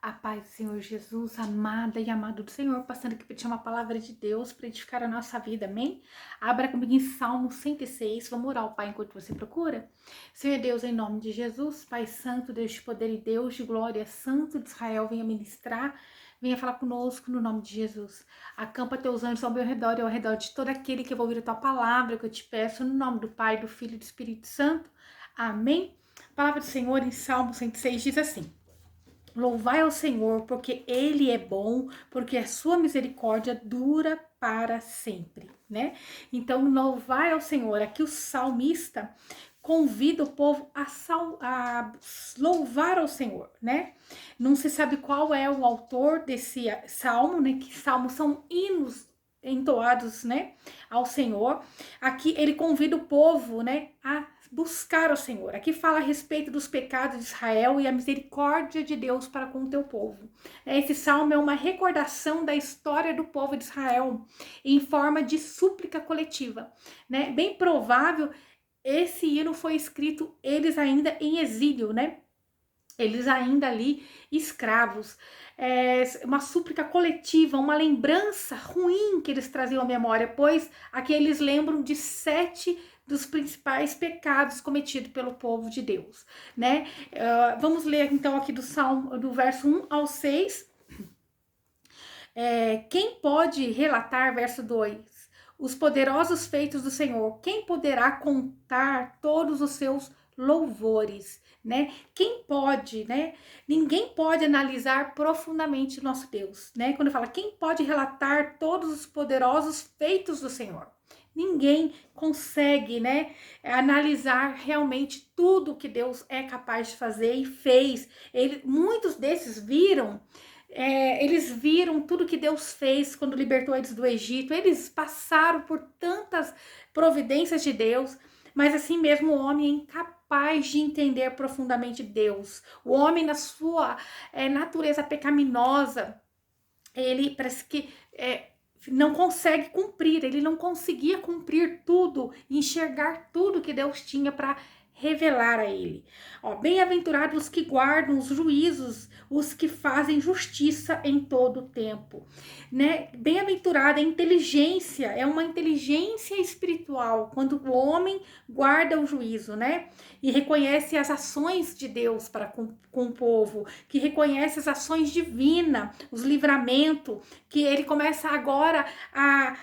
A paz do Senhor Jesus, amada e amado do Senhor, passando aqui para te chamar a palavra de Deus para edificar a nossa vida, amém? Abra comigo em Salmo 106, vamos orar ao Pai enquanto você procura. Senhor Deus, em nome de Jesus, Pai Santo, Deus de poder e Deus de glória, Santo de Israel, venha ministrar, venha falar conosco no nome de Jesus. Acampa teus anjos ao meu redor e ao redor de todo aquele que vai ouvir a tua palavra, que eu te peço, no nome do Pai, do Filho e do Espírito Santo, amém? A palavra do Senhor em Salmo 106 diz assim: Louvai ao Senhor, porque Ele é bom, porque a sua misericórdia dura para sempre, né? Então, louvai ao Senhor. Aqui o salmista convida o povo a louvar ao Senhor, né? Não se sabe qual é o autor desse salmo, né? Que salmos são hinos entoados, né, ao Senhor. Aqui ele convida o povo, né, a buscar ao Senhor. Aqui fala a respeito dos pecados de Israel e a misericórdia de Deus para com o teu povo. Esse salmo é uma recordação da história do povo de Israel em forma de súplica coletiva, né? Bem provável esse hino foi escrito eles ainda em exílio, né? Eles ainda ali escravos. Uma súplica coletiva, uma lembrança ruim que eles traziam à memória, pois aqui eles lembram de 7 dos principais pecados cometidos pelo povo de Deus, né? Vamos ler então aqui do Salmo, do verso 1 ao 6. Quem pode relatar, verso 2, os poderosos feitos do Senhor? Quem poderá contar todos os seus louvores, né? Quem pode, né? Ninguém pode analisar profundamente o nosso Deus, né? Quando fala quem pode relatar todos os poderosos feitos do Senhor? Ninguém consegue, né, analisar realmente tudo que Deus é capaz de fazer e fez. Muitos desses eles viram tudo que Deus fez quando libertou eles do Egito. Eles passaram por tantas providências de Deus, mas assim mesmo o homem é incapaz de entender profundamente Deus. O homem, na sua natureza pecaminosa, ele parece que não consegue cumprir, ele não conseguia cumprir tudo, enxergar tudo que Deus tinha para revelar a ele. Bem-aventurados os que guardam os juízos, os que fazem justiça em todo o tempo, né? Bem-aventurada a inteligência, é uma inteligência espiritual, quando o homem guarda o juízo, né? E reconhece as ações de Deus para com o povo, que reconhece as ações divinas, os livramentos, que ele começa agora a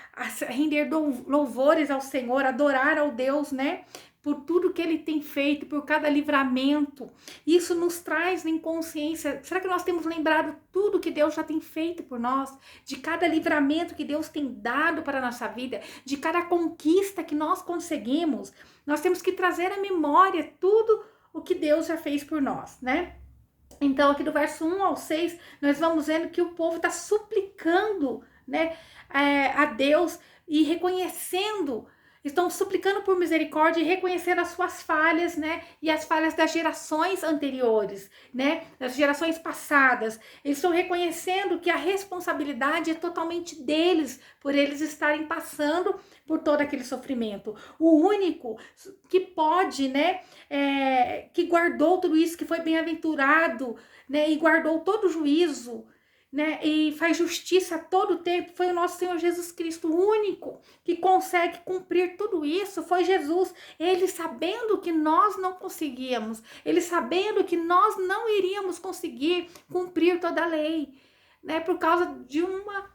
render louvores ao Senhor, adorar ao Deus, né? Por tudo que ele tem feito, por cada livramento. Isso nos traz em consciência. Será que nós temos lembrado tudo que Deus já tem feito por nós? De cada livramento que Deus tem dado para a nossa vida, de cada conquista que nós conseguimos. Nós temos que trazer à memória tudo o que Deus já fez por nós, né? Então, aqui do verso 1 ao 6, nós vamos vendo que o povo está suplicando, né, a Deus e reconhecendo, estão suplicando por misericórdia e reconhecendo as suas falhas, né, e as falhas das gerações anteriores, né, das gerações passadas. Eles estão reconhecendo que a responsabilidade é totalmente deles, por eles estarem passando por todo aquele sofrimento. O único que pode, né, que guardou tudo isso, que foi bem-aventurado, né, e guardou todo o juízo, né, e faz justiça a todo o tempo, foi o nosso Senhor Jesus Cristo. O único que consegue cumprir tudo isso foi Jesus. Ele sabendo que nós não conseguíamos, ele sabendo que nós não iríamos conseguir cumprir toda a lei, né, por causa de uma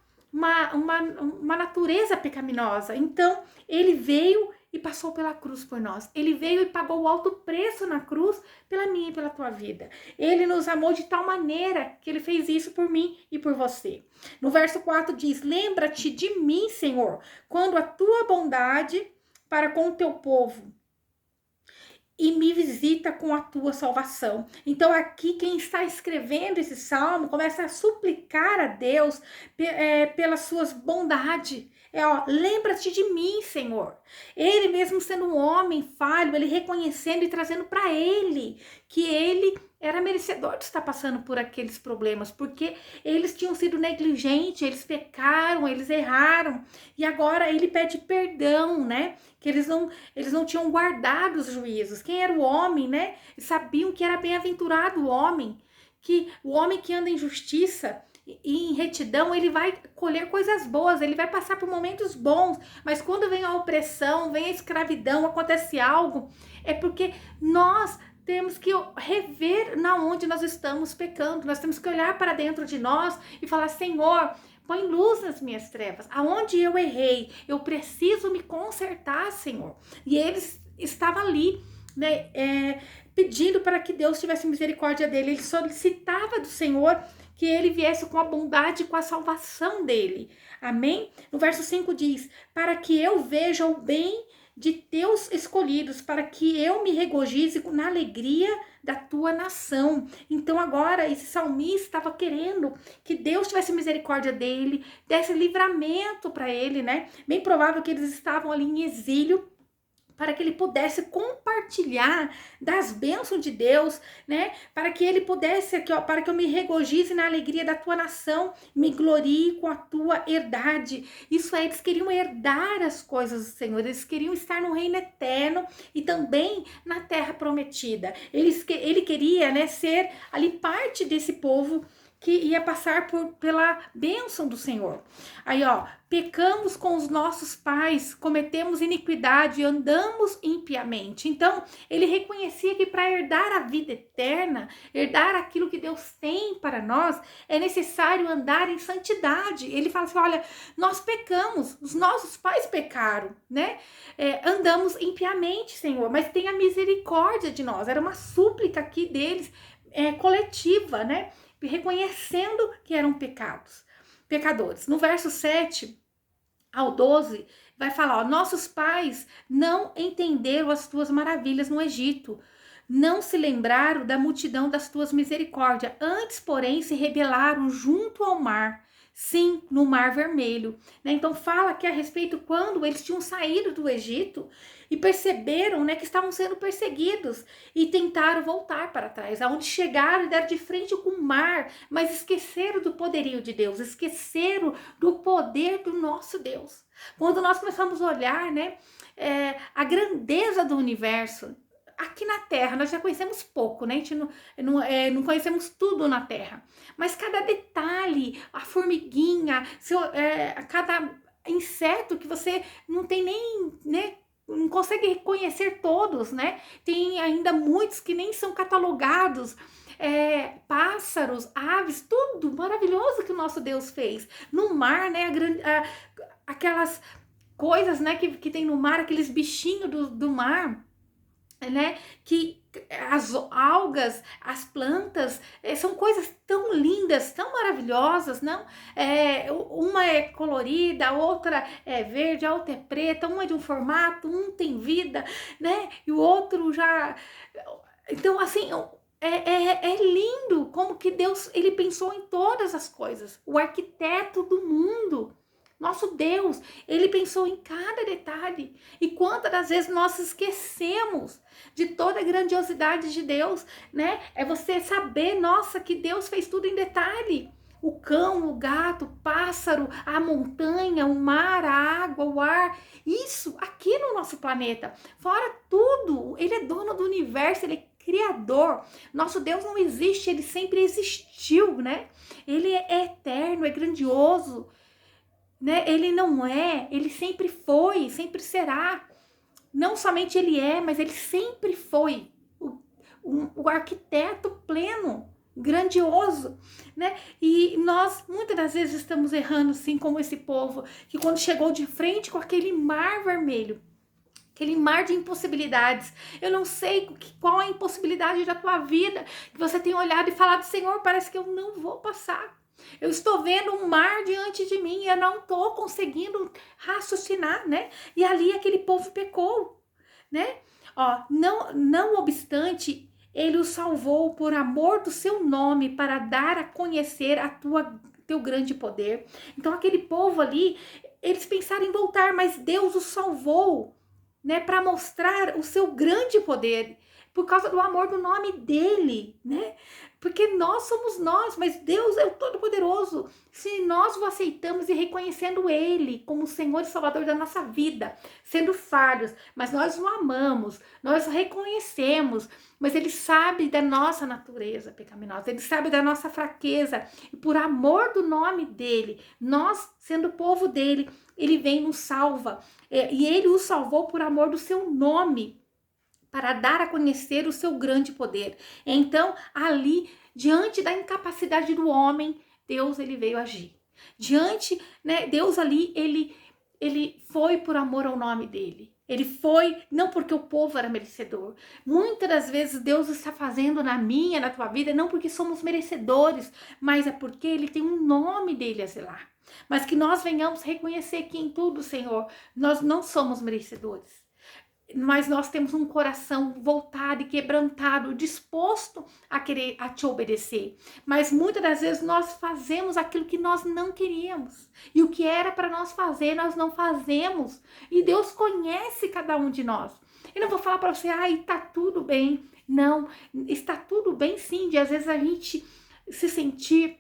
natureza pecaminosa. Então, ele veio e passou pela cruz por nós. Ele veio e pagou o alto preço na cruz pela minha e pela tua vida. Ele nos amou de tal maneira que ele fez isso por mim e por você. No verso 4 diz: lembra-te de mim, Senhor, quando a tua bondade para com o teu povo, e me visita com a tua salvação. Então aqui quem está escrevendo esse salmo começa a suplicar a Deus pelas suas bondades. Lembra-te de mim, Senhor. Ele mesmo sendo um homem falho, ele reconhecendo e trazendo para ele que ele era merecedor de estar passando por aqueles problemas, porque eles tinham sido negligentes, eles pecaram, eles erraram, e agora ele pede perdão, né? Que eles não tinham guardado os juízos. Quem era o homem, né? Sabiam que era bem-aventurado o homem que o homem que anda em justiça e em retidão, ele vai colher coisas boas, ele vai passar por momentos bons, mas quando vem a opressão, vem a escravidão, acontece algo, é porque nós temos que rever na onde nós estamos pecando, nós temos que olhar para dentro de nós e falar, Senhor, põe luz nas minhas trevas, aonde eu errei, eu preciso me consertar, Senhor. E eles estavam ali, né, pedindo para que Deus tivesse misericórdia dele, ele solicitava do Senhor que ele viesse com a bondade e com a salvação dele. Amém? No verso 5 diz, para que eu veja o bem de teus escolhidos, para que eu me regozije na alegria da tua nação. Então agora esse salmista estava querendo que Deus tivesse misericórdia dele, desse livramento para ele, né? Bem provável que eles estavam ali em exílio, para que ele pudesse compartilhar das bênçãos de Deus, né? Para que ele pudesse, aqui, ó, para que eu me regozije na alegria da tua nação, me glorie com a tua herdade. Isso é, eles queriam herdar as coisas do Senhor, eles queriam estar no reino eterno e também na terra prometida. Ele queria, né, ser ali parte desse povo que ia passar pela bênção do Senhor. Aí, ó, pecamos com os nossos pais, cometemos iniquidade, andamos impiamente. Então, ele reconhecia que para herdar a vida eterna, herdar aquilo que Deus tem para nós, é necessário andar em santidade. Ele fala assim, olha, nós pecamos, os nossos pais pecaram, né? Andamos impiamente, Senhor, mas tenha misericórdia de nós. Era uma súplica aqui deles, coletiva, né? Reconhecendo que eram pecadores. No verso 7 ao 12, vai falar, ó, nossos pais não entenderam as tuas maravilhas no Egito, não se lembraram da multidão das tuas misericórdias, antes, porém, se rebelaram junto ao mar, sim, no Mar Vermelho, né? Então fala aqui a respeito quando eles tinham saído do Egito e perceberam, né, que estavam sendo perseguidos e tentaram voltar para trás, aonde chegaram e deram de frente com o mar, mas esqueceram do poderio de Deus, esqueceram do poder do nosso Deus. Quando nós começamos a olhar, né, a grandeza do universo, aqui na Terra, nós já conhecemos pouco, né? A gente não conhecemos tudo na Terra. Mas cada detalhe, a formiguinha, cada inseto que você não tem nem, né? Não consegue reconhecer todos, né? Tem ainda muitos que nem são catalogados. Pássaros, aves, tudo maravilhoso que o nosso Deus fez. No mar, né? Aquelas coisas, né? Que tem no mar, aqueles bichinhos do mar, né, que as algas, as plantas, são coisas tão lindas, tão maravilhosas, não? Uma é colorida, a outra é verde, a outra é preta, uma é de um formato, um tem vida, né? E o outro já... Então, assim, é lindo como que Deus, ele pensou em todas as coisas. O arquiteto do mundo, nosso Deus, ele pensou em cada detalhe. E quantas das vezes nós esquecemos de toda a grandiosidade de Deus, né? É você saber, nossa, que Deus fez tudo em detalhe. O cão, o gato, o pássaro, a montanha, o mar, a água, o ar. Isso aqui no nosso planeta. Fora tudo, ele é dono do universo, ele é criador. Nosso Deus não existe, ele sempre existiu, né? Ele é eterno, é grandioso. Né? Ele não é, ele sempre foi, sempre será. Não somente ele é, mas ele sempre foi o arquiteto pleno, grandioso, né? E nós muitas das vezes estamos errando, assim como esse povo, que quando chegou de frente com aquele mar vermelho, aquele mar de impossibilidades, eu não sei qual a impossibilidade da tua vida, que você tem olhado e falado, Senhor, parece que eu não vou passar. Eu estou vendo um mar diante de mim e eu não estou conseguindo raciocinar, né? E ali aquele povo pecou, né? Ó, não obstante, ele o salvou por amor do seu nome para dar a conhecer teu grande poder. Então aquele povo ali, eles pensaram em voltar, mas Deus os salvou, né? Para mostrar o seu grande poder, por causa do amor do nome dele, né? porque nós somos nós, mas Deus é o Todo-Poderoso. Se nós o aceitamos e reconhecendo Ele como o Senhor e Salvador da nossa vida, sendo falhos, mas nós o amamos, nós o reconhecemos, mas Ele sabe da nossa natureza pecaminosa, Ele sabe da nossa fraqueza, e por amor do nome dEle, nós, sendo o povo dEle, Ele vem e nos salva, e Ele o salvou por amor do seu nome, para dar a conhecer o seu grande poder. Então, ali, diante da incapacidade do homem, Deus ele veio agir. Diante, né, Deus ali, ele foi por amor ao nome dele. Ele foi, não porque o povo era merecedor. Muitas das vezes Deus está fazendo na minha, na tua vida, não porque somos merecedores, mas é porque ele tem um nome dele a zelar. Mas que nós venhamos reconhecer que em tudo, Senhor, nós não somos merecedores. Mas nós temos um coração voltado e quebrantado, disposto a querer a te obedecer. Mas muitas das vezes nós fazemos aquilo que nós não queríamos. E o que era para nós fazer, nós não fazemos. E Deus conhece cada um de nós. Eu não vou falar para você, tá tudo bem. Não, está tudo bem sim, de às vezes a gente se sentir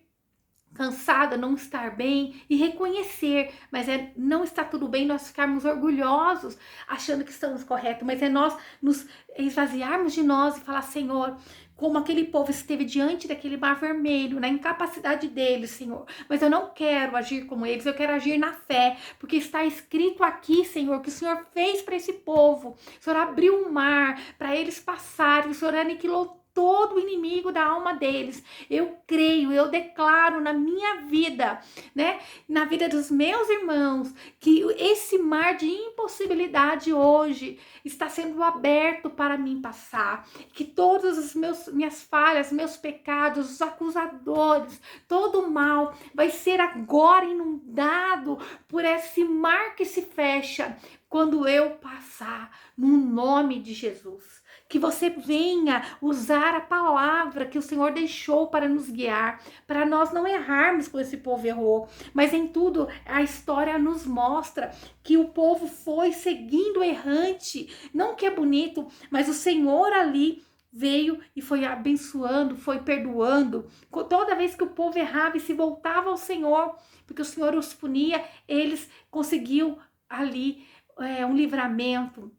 cansada, não estar bem e reconhecer, mas não está tudo bem nós ficarmos orgulhosos achando que estamos corretos, mas é nós nos esvaziarmos de nós e falar, Senhor, como aquele povo esteve diante daquele mar vermelho, na incapacidade deles, Senhor, mas eu não quero agir como eles, eu quero agir na fé, porque está escrito aqui, Senhor, que o Senhor fez para esse povo, o Senhor abriu um mar para eles passarem, o Senhor aniquilou todo o inimigo da alma deles. Eu creio, eu declaro na minha vida, né, na vida dos meus irmãos, que esse mar de impossibilidade hoje está sendo aberto para mim passar, que todas as minhas falhas, meus pecados, os acusadores, todo o mal vai ser agora inundado por esse mar que se fecha quando eu passar no nome de Jesus. Que você venha usar a palavra que o Senhor deixou para nos guiar, para nós não errarmos como esse povo errou. Mas em tudo a história nos mostra que o povo foi seguindo errante. Não que é bonito, mas o Senhor ali veio e foi abençoando, foi perdoando. Toda vez que o povo errava e se voltava ao Senhor, porque o Senhor os punia, eles conseguiam ali um livramento,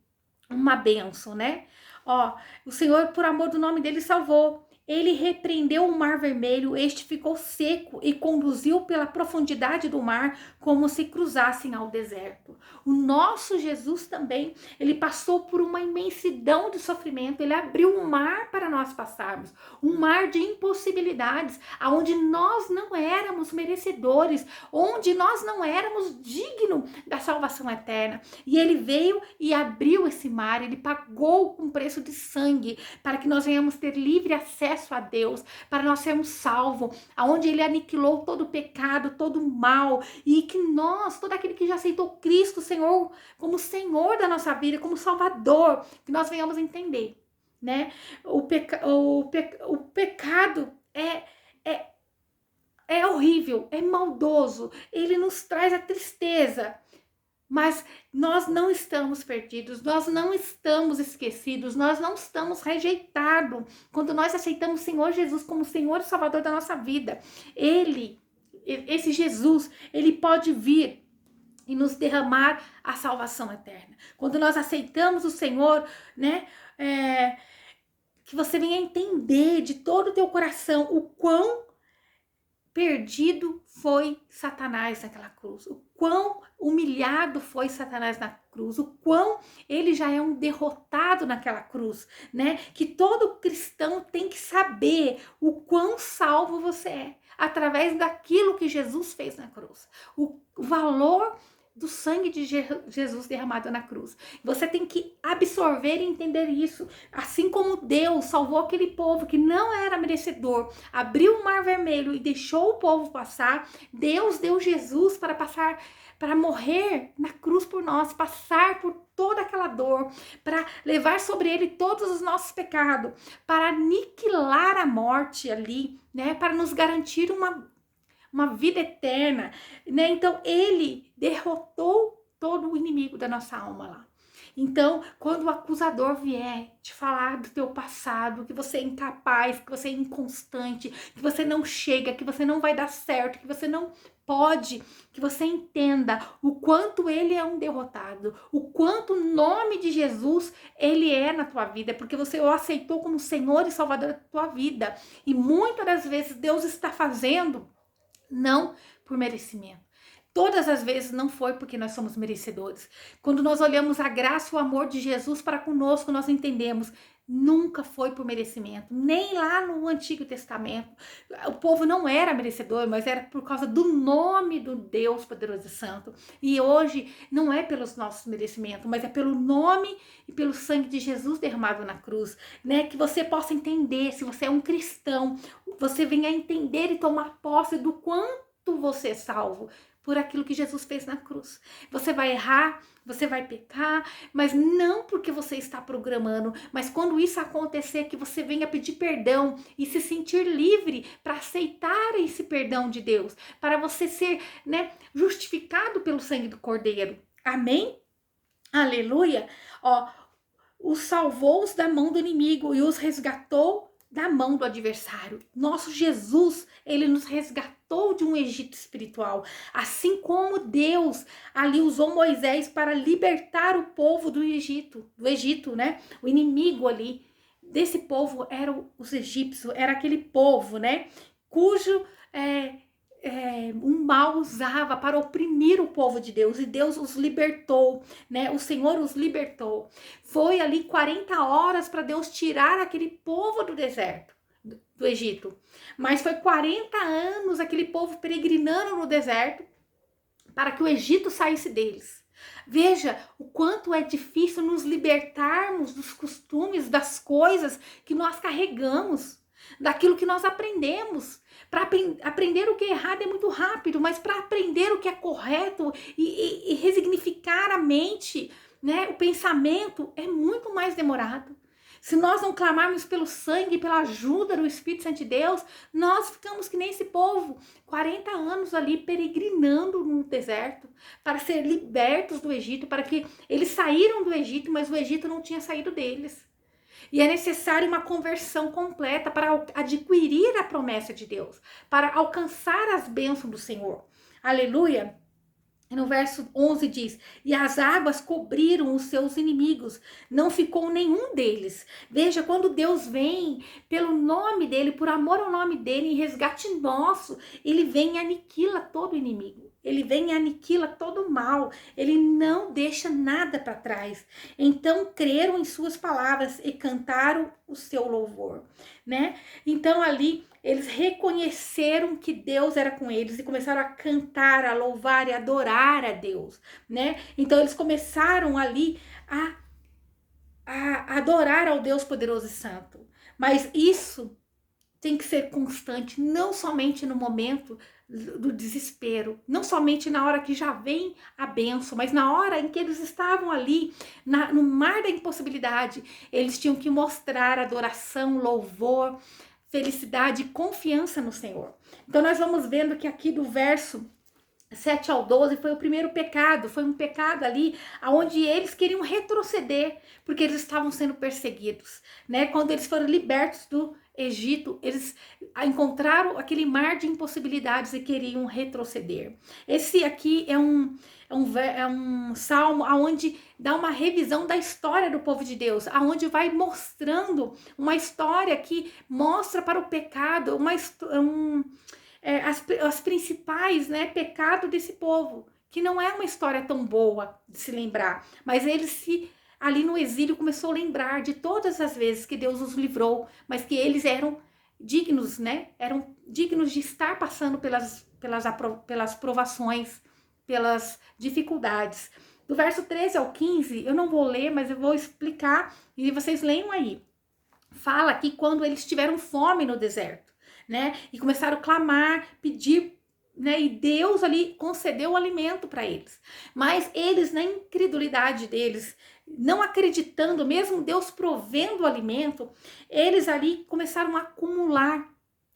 uma bênção, né? O Senhor, por amor do nome dele, salvou. Ele repreendeu o mar vermelho, este ficou seco e conduziu pela profundidade do mar como se cruzassem ao deserto. O nosso Jesus também, ele passou por uma imensidão de sofrimento, ele abriu um mar para nós passarmos, um mar de impossibilidades, aonde nós não éramos merecedores, onde nós não éramos dignos da salvação eterna. E ele veio e abriu esse mar, ele pagou com preço de sangue, para que nós venhamos ter livre acesso a Deus, para nós sermos salvos, aonde ele aniquilou todo o pecado, todo o mal, e que nós, todo aquele que já aceitou Cristo, Senhor, como Senhor da nossa vida, como Salvador, que nós venhamos entender, né? O pecado é horrível, é maldoso, ele nos traz a tristeza. Mas nós não estamos perdidos, nós não estamos esquecidos, nós não estamos rejeitados. Quando nós aceitamos o Senhor Jesus como Senhor e Salvador da nossa vida, esse Jesus, ele pode vir e nos derramar a salvação eterna. Quando nós aceitamos o Senhor, né, que você venha entender de todo o teu coração o quão perdido foi Satanás naquela cruz, o quão humilhado foi Satanás na cruz, o quão ele já é um derrotado naquela cruz, né? Que todo cristão tem que saber o quão salvo você é, através daquilo que Jesus fez na cruz, o valor do sangue de Jesus derramado na cruz. Você tem que absorver e entender isso. Assim como Deus salvou aquele povo que não era merecedor, abriu o mar vermelho e deixou o povo passar, Deus deu Jesus para passar, para morrer na cruz por nós, passar por toda aquela dor, para levar sobre ele todos os nossos pecados, para aniquilar a morte ali, né? Para nos garantir uma vida eterna, né? Então ele derrotou todo o inimigo da nossa alma lá. Então, quando o acusador vier te falar do teu passado, que você é incapaz, que você é inconstante, que você não chega, que você não vai dar certo, que você não pode, que você entenda o quanto ele é um derrotado, o quanto o nome de Jesus ele é na tua vida, porque você o aceitou como Senhor e Salvador da tua vida. E muitas das vezes Deus está fazendo não por merecimento. Todas as vezes não foi porque nós somos merecedores. Quando nós olhamos a graça e o amor de Jesus para conosco, nós entendemos, nunca foi por merecimento. Nem lá no Antigo Testamento. O povo não era merecedor, mas era por causa do nome do Deus poderoso e santo. E hoje não é pelos nossos merecimentos, mas é pelo nome e pelo sangue de Jesus derramado na cruz, né? Que você possa entender, se você é um cristão, você venha entender e tomar posse do quanto você é salvo por aquilo que Jesus fez na cruz. Você vai errar, você vai pecar, mas não porque você está programando, mas quando isso acontecer, que você venha pedir perdão e se sentir livre para aceitar esse perdão de Deus, para você ser, né, justificado pelo sangue do Cordeiro. Amém? Aleluia! Ó, os salvou da mão do inimigo e os resgatou da mão do adversário. Nosso Jesus, ele nos resgatou de um Egito espiritual, assim como Deus ali usou Moisés para libertar o povo do Egito, né? O inimigo ali desse povo eram os egípcios, era aquele povo, né? Cujo um mal usava para oprimir o povo de Deus, e Deus os libertou, né? O Senhor os libertou. Foi ali 40 horas para Deus tirar aquele povo do deserto, do Egito. Mas foi 40 anos aquele povo peregrinando no deserto para que o Egito saísse deles. Veja o quanto é difícil nos libertarmos dos costumes, das coisas que nós carregamos, daquilo que nós aprendemos. Para aprender o que é errado é muito rápido, mas para aprender o que é correto e resignificar a mente, né, o pensamento, é muito mais demorado. Se nós não clamarmos pelo sangue, pela ajuda do Espírito Santo de Deus, nós ficamos que nem esse povo, 40 anos ali peregrinando no deserto, para ser libertos do Egito, para que eles saíram do Egito, mas o Egito não tinha saído deles. E é necessário uma conversão completa para adquirir a promessa de Deus, para alcançar as bênçãos do Senhor. Aleluia! No verso 11 diz, e as águas cobriram os seus inimigos, não ficou nenhum deles. Veja, quando Deus vem pelo nome dele, por amor ao nome dele, em resgate nosso, ele vem e aniquila todo inimigo. Ele vem e aniquila todo o mal. Ele não deixa nada para trás. Então, creram em suas palavras e cantaram o seu louvor, né? Então, ali, eles reconheceram que Deus era com eles e começaram a cantar, a louvar e adorar a Deus, né? Então, eles começaram ali a adorar ao Deus poderoso e santo. Mas isso tem que ser constante, não somente no momento do desespero, não somente na hora que já vem a bênção, mas na hora em que eles estavam ali, no mar da impossibilidade, eles tinham que mostrar adoração, louvor, felicidade e confiança no Senhor. Então nós vamos vendo que aqui do verso 7 ao 12 foi o primeiro pecado, foi um pecado ali onde eles queriam retroceder, porque eles estavam sendo perseguidos, né? Quando eles foram libertos do Egito, eles encontraram aquele mar de impossibilidades e queriam retroceder. Esse aqui é um salmo onde dá uma revisão da história do povo de Deus, aonde vai mostrando uma história que mostra para o pecado, as principais, né, pecados desse povo, que não é uma história tão boa de se lembrar, mas eles ali no exílio começou a lembrar de todas as vezes que Deus os livrou, mas que eles eram dignos, né, eram dignos de estar passando pelas provações, pelas dificuldades. Do verso 13 ao 15, eu não vou ler, mas eu vou explicar e vocês leiam aí. Fala que quando eles tiveram fome no deserto, né? E começaram a clamar, pedir, né? E Deus ali concedeu o alimento para eles. Mas eles, na incredulidade deles, não acreditando, mesmo Deus provendo o alimento, eles ali começaram a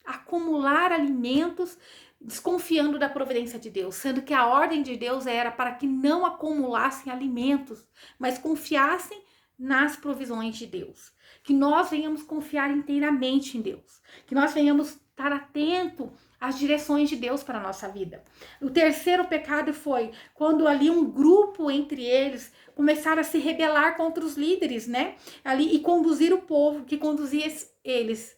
acumular alimentos desconfiando da providência de Deus, sendo que a ordem de Deus era para que não acumulassem alimentos, mas confiassem nas provisões de Deus. Que nós venhamos confiar inteiramente em Deus, que nós venhamos estar atento às direções de Deus para a nossa vida. O terceiro pecado foi quando ali um grupo entre eles começaram a se rebelar contra os líderes, né? Ali e conduzir o povo, que conduzia eles.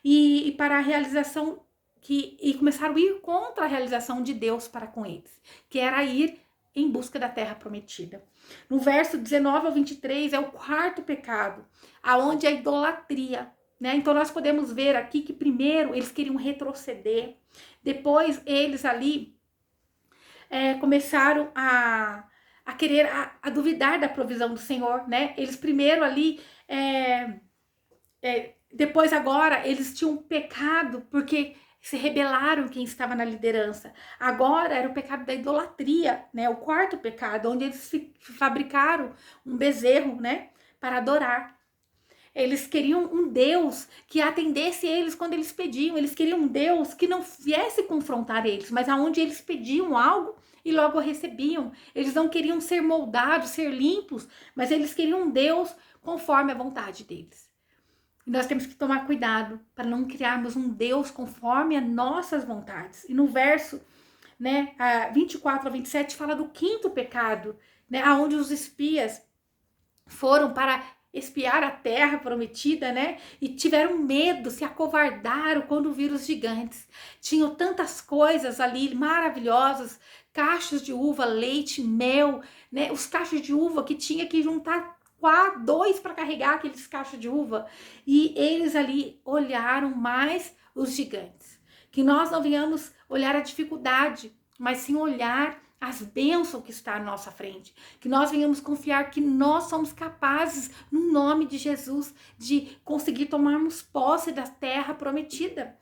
E para a realização e começaram a ir contra a realização de Deus para com eles, que era ir em busca da terra prometida. No verso 19 ao 23 é o quarto pecado, aonde a idolatria, né? Então nós podemos ver aqui que primeiro eles queriam retroceder, depois eles ali começaram a querer a duvidar da provisão do Senhor, né? Eles primeiro ali depois agora eles tinham pecado porque se rebelaram quem estava na liderança. Agora era o pecado da idolatria, né? O quarto pecado, onde eles fabricaram um bezerro, né? Para adorar. Eles queriam um Deus que atendesse eles quando eles pediam. Eles queriam um Deus que não viesse confrontar eles, mas aonde eles pediam algo e logo recebiam. Eles não queriam ser moldados, ser limpos, mas eles queriam um Deus conforme a vontade deles. E nós temos que tomar cuidado para não criarmos um Deus conforme as nossas vontades. E no verso 24 a 27 fala do quinto pecado, né, onde os espias foram para espiar a terra prometida, né? E tiveram medo, se acovardaram quando viram os gigantes. Tinham tantas coisas ali maravilhosas, cachos de uva, leite, mel, né? Os cachos de uva que tinha que juntar dois para carregar aqueles cachos de uva, e eles ali olharam mais os gigantes. Que nós não venhamos olhar a dificuldade, mas sim olhar as bênçãos que está à nossa frente. Que nós venhamos confiar que nós somos capazes, no nome de Jesus, de conseguir tomarmos posse da terra prometida.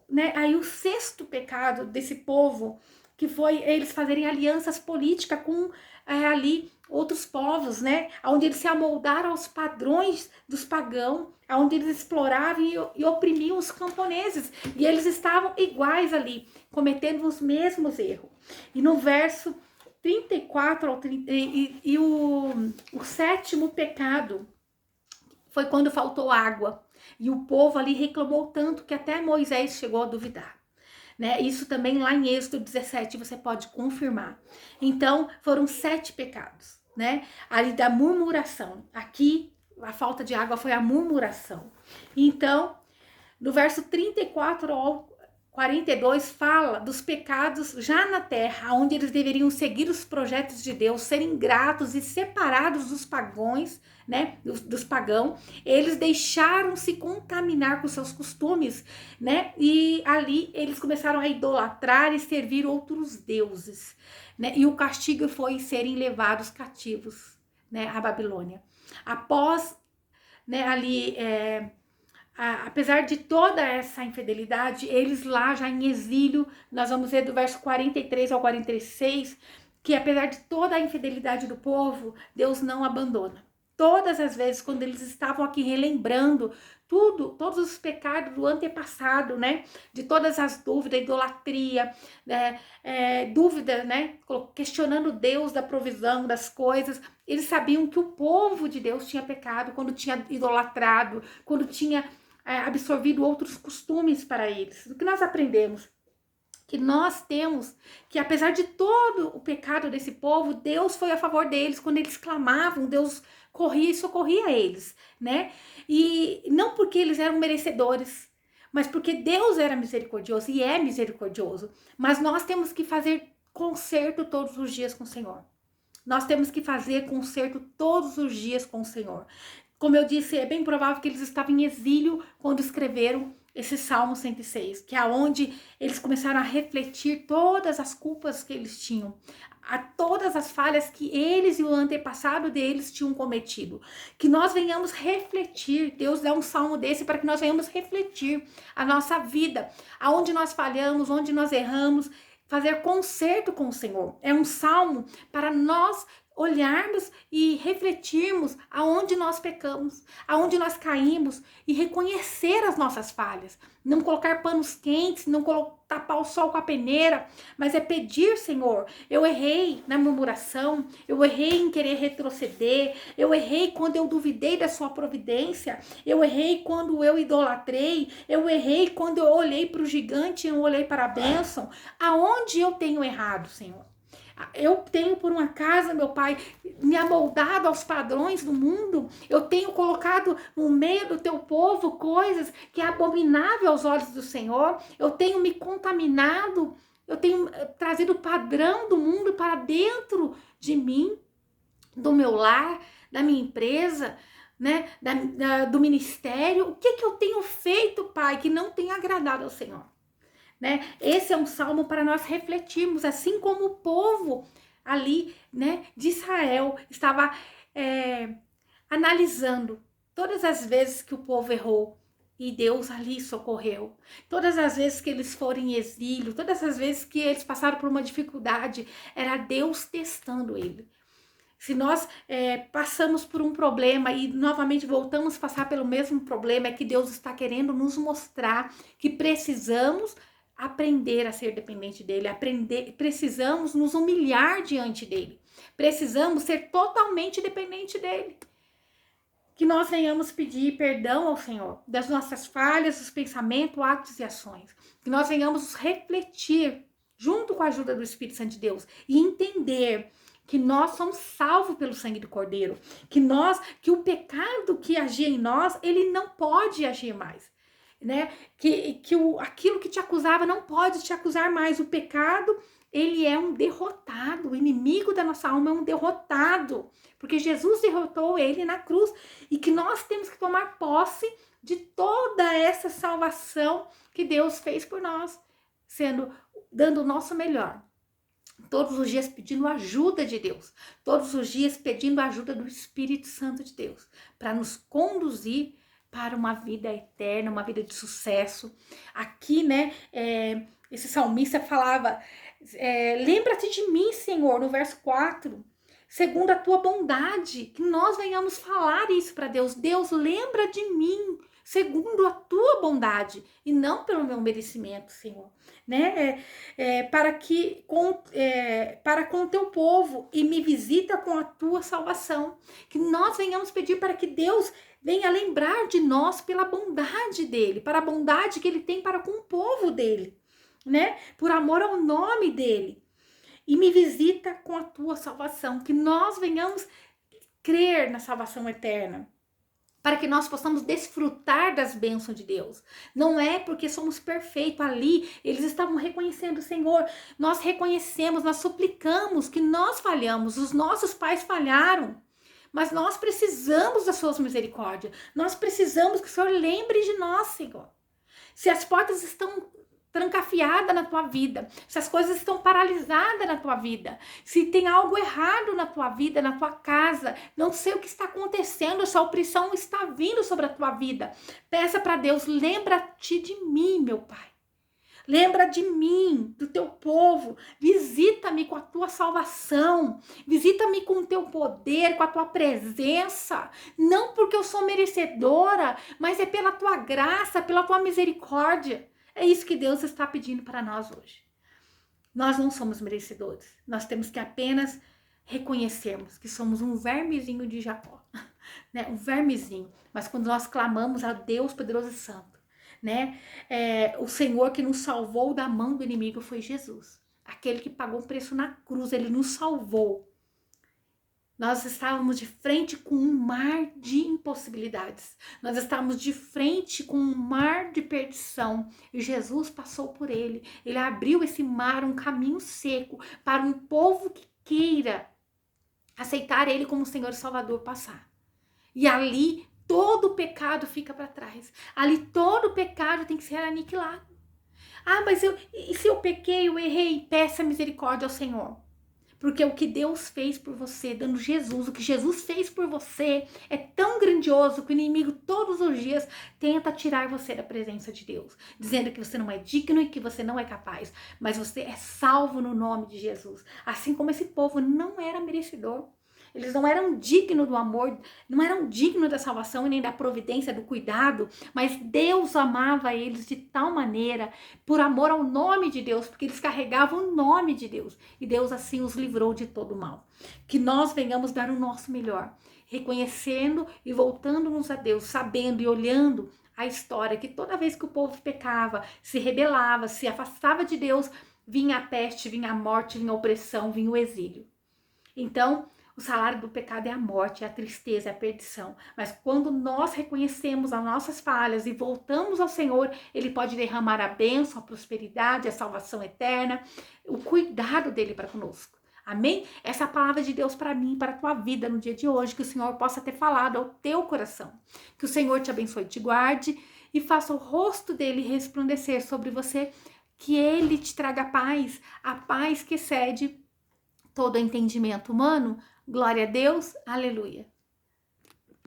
Né? Aí o sexto pecado desse povo, que foi eles fazerem alianças políticas com ali outros povos, né? Onde eles se amoldaram aos padrões dos pagãos, onde eles exploravam e oprimiam os camponeses. E eles estavam iguais ali, cometendo os mesmos erros. E no verso 34 ao 30, o sétimo pecado foi quando faltou água. E o povo ali reclamou tanto que até Moisés chegou a duvidar. Né? Isso também lá em Êxodo 17 você pode confirmar. Então foram 7 pecados, né? Ali da murmuração. Aqui a falta de água foi a murmuração. Então no verso 34 ao 42 fala dos pecados já na terra, onde eles deveriam seguir os projetos de Deus, serem gratos e separados dos pagãos, né, dos pagãos. Eles deixaram se contaminar com seus costumes, né, e ali eles começaram a idolatrar e servir outros deuses, né, e o castigo foi serem levados cativos, né, à Babilônia. Após, né, ali apesar de toda essa infidelidade, eles lá já em exílio, nós vamos ver do verso 43 ao 46, que apesar de toda a infidelidade do povo, Deus não abandona. Todas as vezes quando eles estavam aqui relembrando todos os pecados do antepassado, né? De todas as dúvidas, idolatria, dúvida, né? Questionando Deus da provisão das coisas. Eles sabiam que o povo de Deus tinha pecado quando tinha idolatrado, quando tinha absorvido outros costumes para eles. O que nós aprendemos? Que nós temos que, apesar de todo o pecado desse povo, Deus foi a favor deles. Quando eles clamavam, Deus corria e socorria eles, né? E não porque eles eram merecedores, mas porque Deus era misericordioso e é misericordioso. Mas nós temos que fazer conserto todos os dias com o Senhor. Nós temos que fazer conserto todos os dias com o Senhor. Como eu disse, é bem provável que eles estavam em exílio quando escreveram esse Salmo 106, que é onde eles começaram a refletir todas as culpas que eles tinham, a todas as falhas que eles e o antepassado deles tinham cometido. Que nós venhamos refletir, Deus dá um salmo desse para que nós venhamos refletir a nossa vida, aonde nós falhamos, onde nós erramos, fazer conserto com o Senhor. É um salmo para nós olharmos e refletirmos aonde nós pecamos, aonde nós caímos e reconhecer as nossas falhas. Não colocar panos quentes, não tapar o sol com a peneira, mas é pedir, Senhor, eu errei na murmuração, eu errei em querer retroceder, eu errei quando eu duvidei da sua providência, eu errei quando eu idolatrei, eu errei quando eu olhei para o gigante e não olhei para a bênção. Aonde eu tenho errado, Senhor? Eu tenho, por um acaso, meu Pai, me amoldado aos padrões do mundo. Eu tenho colocado no meio do teu povo coisas que é abominável aos olhos do Senhor. Eu tenho me contaminado. Eu tenho trazido o padrão do mundo para dentro de mim, do meu lar, da minha empresa, né? Do ministério. O que eu tenho feito, Pai, que não tem agradado ao Senhor? Né? Esse é um salmo para nós refletirmos, assim como o povo ali, né, de Israel estava analisando todas as vezes que o povo errou e Deus ali socorreu, todas as vezes que eles foram em exílio, todas as vezes que eles passaram por uma dificuldade, era Deus testando ele. Se nós passamos por um problema e novamente voltamos a passar pelo mesmo problema, é que Deus está querendo nos mostrar que precisamos aprender a ser dependente dele, precisamos nos humilhar diante dele, precisamos ser totalmente dependente dele. Que nós venhamos pedir perdão ao Senhor das nossas falhas, dos pensamentos, atos e ações. Que nós venhamos refletir junto com a ajuda do Espírito Santo de Deus e entender que nós somos salvos pelo sangue do Cordeiro, que o pecado que agia em nós, ele não pode agir mais. Né? Aquilo que te acusava não pode te acusar mais. O pecado, ele é um derrotado. O inimigo da nossa alma é um derrotado. Porque Jesus derrotou ele na cruz. E que nós temos que tomar posse de toda essa salvação que Deus fez por nós. Dando o nosso melhor. Todos os dias pedindo ajuda de Deus. Todos os dias pedindo a ajuda do Espírito Santo de Deus. Para nos conduzir para uma vida eterna, uma vida de sucesso. Aqui, né, esse salmista falava, lembra-te de mim, Senhor, no verso 4, segundo a tua bondade, que nós venhamos falar isso para Deus. Deus, lembra de mim, segundo a tua bondade, e não pelo meu merecimento, Senhor, né? Para com o teu povo, e me visita com a tua salvação. Que nós venhamos pedir para que Deus venha lembrar de nós pela bondade dele, para a bondade que ele tem para com o povo dele, né? Por amor ao nome dele. E me visita com a tua salvação, que nós venhamos crer na salvação eterna, para que nós possamos desfrutar das bênçãos de Deus. Não é porque somos perfeitos ali, eles estavam reconhecendo o Senhor, nós reconhecemos, nós suplicamos que nós falhamos, os nossos pais falharam, mas nós precisamos das suas misericórdias. Nós precisamos que o Senhor lembre de nós, Senhor. Se as portas estão trancafiadas na tua vida, se as coisas estão paralisadas na tua vida, se tem algo errado na tua vida, na tua casa, não sei o que está acontecendo, essa opressão está vindo sobre a tua vida. Peça para Deus, lembra-te de mim, meu Pai. Lembra de mim, do teu povo, visita-me com a tua salvação, visita-me com o teu poder, com a tua presença, não porque eu sou merecedora, mas é pela tua graça, pela tua misericórdia. É isso que Deus está pedindo para nós hoje. Nós não somos merecedores, nós temos que apenas reconhecermos que somos um vermezinho de Jacó, né? Um vermezinho, mas quando nós clamamos a Deus poderoso e santo, né? O Senhor que nos salvou da mão do inimigo foi Jesus. Aquele que pagou o preço na cruz, ele nos salvou. Nós estávamos de frente com um mar de impossibilidades. Nós estávamos de frente com um mar de perdição. E Jesus passou por ele. Ele abriu esse mar, um caminho seco, para um povo que queira aceitar ele como Senhor e Salvador passar. E ali todo o pecado fica para trás. Ali todo o pecado tem que ser aniquilado. Ah, mas se eu pequei, eu errei, peça misericórdia ao Senhor. Porque o que Deus fez por você, dando Jesus, o que Jesus fez por você é tão grandioso que o inimigo todos os dias tenta tirar você da presença de Deus, dizendo que você não é digno e que você não é capaz, mas você é salvo no nome de Jesus. Assim como esse povo não era merecedor. eles não eram dignos do amor, não eram dignos da salvação e nem da providência, do cuidado, mas Deus amava eles de tal maneira, por amor ao nome de Deus, porque eles carregavam o nome de Deus, e Deus assim os livrou de todo mal. Que nós venhamos dar o nosso melhor, reconhecendo e voltando-nos a Deus, sabendo e olhando a história que toda vez que o povo pecava, se rebelava, se afastava de Deus, vinha a peste, vinha a morte, vinha a opressão, vinha o exílio. Então, o salário do pecado é a morte, é a tristeza, é a perdição. Mas quando nós reconhecemos as nossas falhas e voltamos ao Senhor, Ele pode derramar a bênção, a prosperidade, a salvação eterna, o cuidado dele para conosco. Amém? Essa é a palavra de Deus para mim, para a tua vida no dia de hoje, que o Senhor possa ter falado ao teu coração. Que o Senhor te abençoe, te guarde e faça o rosto dele resplandecer sobre você, que ele te traga paz, a paz que excede todo entendimento humano. Glória a Deus, aleluia.